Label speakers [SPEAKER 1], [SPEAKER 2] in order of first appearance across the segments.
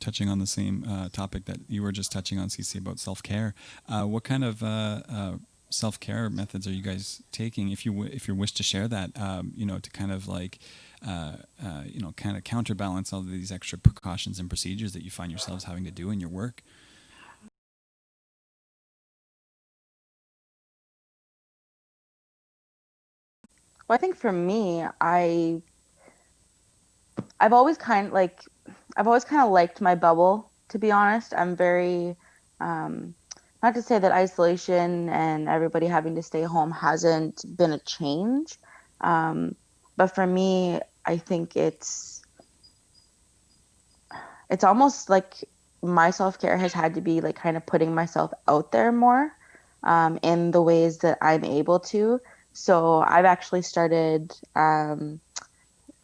[SPEAKER 1] touching on the same topic that you were just touching on, CC, about self-care. What kind of self-care methods are you guys taking, if you wish to share that, to kind of like, kind of counterbalance all of these extra precautions and procedures that you find yourselves having to do in your work?
[SPEAKER 2] Well, I think for me, I've always kind of like I've always kind of liked my bubble, to be honest. I'm very not to say that isolation and everybody having to stay home hasn't been a change. Um, but for me, I think it's almost like my self-care has had to be like kind of putting myself out there more in the ways that I'm able to. So I've actually started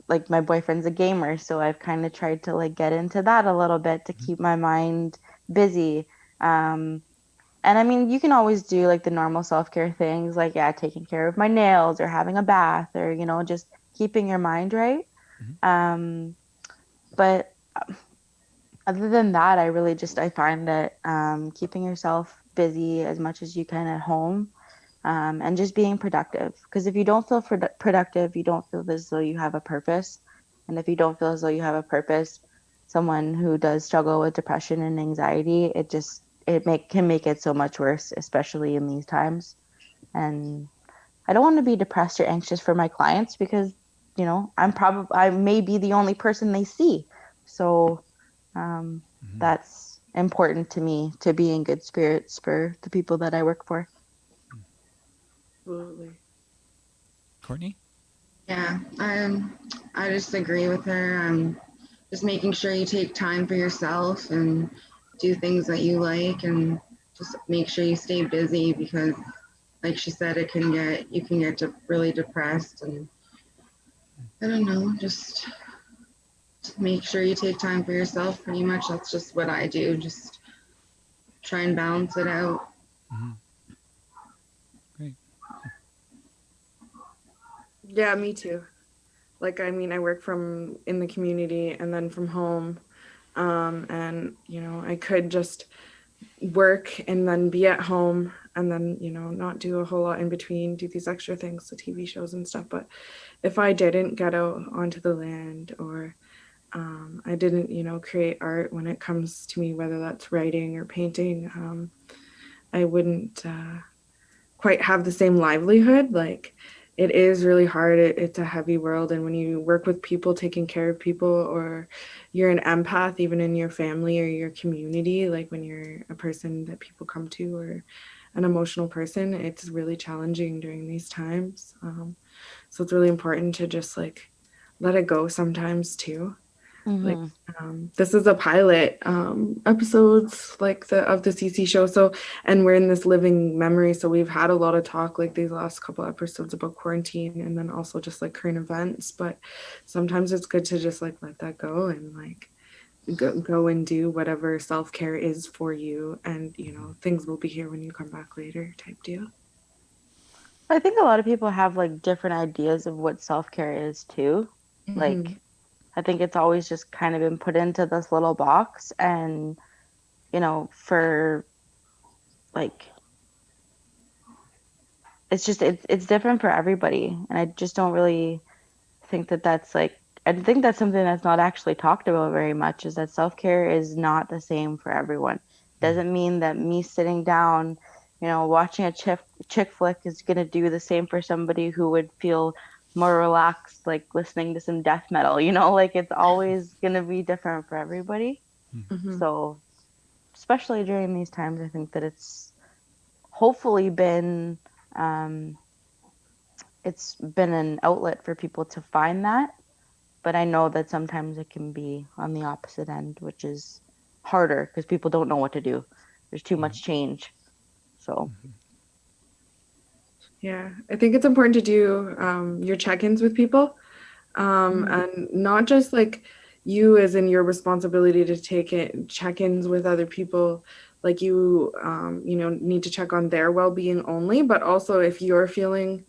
[SPEAKER 2] like my boyfriend's a gamer, so I've kind of tried to like get into that a little bit to keep my mind busy. Um, and I mean, you can always do like the normal self-care things, like yeah, taking care of my nails or having a bath or just keeping your mind right.
[SPEAKER 1] Mm-hmm.
[SPEAKER 2] Um, but other than that, I find that keeping yourself busy as much as you can at home and just being productive. Because if you don't feel productive, you don't feel as though you have a purpose. And if you don't feel as though you have a purpose, someone who does struggle with depression and anxiety, can make it so much worse, especially in these times. And I don't want to be depressed or anxious for my clients because, I may be the only person they see. So um,
[SPEAKER 1] Mm-hmm.
[SPEAKER 2] that's important to me to be in good spirits for the people that I work for.
[SPEAKER 3] Absolutely.
[SPEAKER 1] Courtney?
[SPEAKER 4] Yeah, I just agree with her. Just making sure you take time for yourself and do things that you like, and just make sure you stay busy because, like she said, you can get really depressed, and I don't know, just make sure you take time for yourself. Pretty much, that's just what I do. Just try and balance it out.
[SPEAKER 1] Mm-hmm. Great.
[SPEAKER 3] Yeah, me too. Like, I mean, I work from in the community and then from home. And, I could just work and then be at home and then, not do a whole lot in between, do these extra things, the TV shows and stuff. But if I didn't get out onto the land or I didn't, create art when it comes to me, whether that's writing or painting, I wouldn't quite have the same livelihood. Like, it is really hard. It's a heavy world. And when you work with people, taking care of people, or you're an empath, even in your family or your community, like when you're a person that people come to or an emotional person, it's really challenging during these times. So it's really important to just like let it go sometimes too. Like
[SPEAKER 2] Hmm.
[SPEAKER 3] this is a pilot episodes like the of the CC show. So and we're in this living memory. So we've had a lot of talk like these last couple episodes about quarantine and then also just like current events. But sometimes it's good to just like let that go and like go and do whatever self-care is for you and things will be here when you come back later type deal.
[SPEAKER 2] I think a lot of people have like different ideas of what self-care is too.
[SPEAKER 3] Mm-hmm.
[SPEAKER 2] Like, I think it's always just kind of been put into this little box, and for like, it's different for everybody, and I just don't really think that that's like. I think that's something that's not actually talked about very much. Is that self-care is not the same for everyone. Doesn't mean that me sitting down, watching a chick flick is gonna do the same for somebody who would feel more relaxed, like listening to some death metal. Like it's always gonna be different for everybody.
[SPEAKER 3] Mm-hmm.
[SPEAKER 2] So, especially during these times, I think that hopefully been um, it's been an outlet for people to find that. But I know that sometimes it can be on the opposite end, which is harder because people don't know what to do. There's too
[SPEAKER 1] Mm-hmm.
[SPEAKER 2] much change. So,
[SPEAKER 3] Yeah, I think it's important to do your check-ins with people.
[SPEAKER 2] mhm.
[SPEAKER 3] And not just like you as in your responsibility to take it check-ins with other people, like you need to check on their well-being only, but also if you're feeling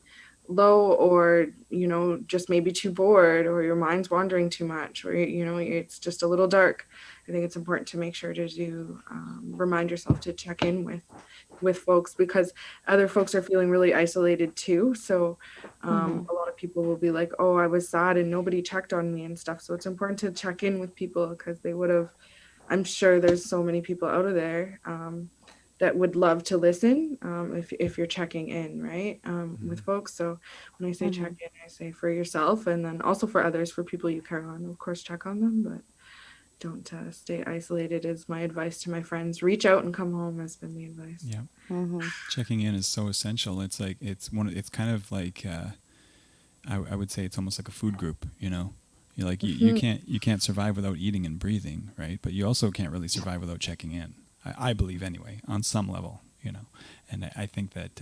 [SPEAKER 3] low, or just maybe too bored, or your mind's wandering too much, or it's just a little dark, I think it's important to make sure to do remind yourself to check in with folks, because other folks are feeling really isolated too. So a lot of people will be like, oh, I was sad and nobody checked on me and stuff. So it's important to check in with people, because they would have, I'm sure there's so many people out of there that would love to listen, if you're checking in, right, with folks. So when I say check in, I say for yourself, and then also for others, for people you care on, of course, check on them, but don't stay isolated is my advice to my friends. Reach out and come home has been the advice.
[SPEAKER 1] Yeah. Checking in is so essential. It's like, it's kind of like, I would say it's almost like a food group, You're like, you can't survive without eating and breathing, right? But you also can't really survive without checking in. I believe anyway, on some level, and I think that,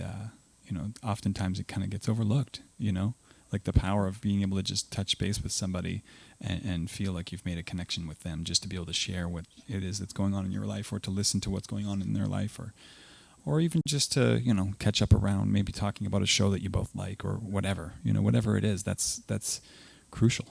[SPEAKER 1] oftentimes it kind of gets overlooked, like the power of being able to just touch base with somebody and feel like you've made a connection with them, just to be able to share what it is that's going on in your life, or to listen to what's going on in their life, or even just to, catch up around, maybe talking about a show that you both like, or whatever, whatever it is, that's crucial.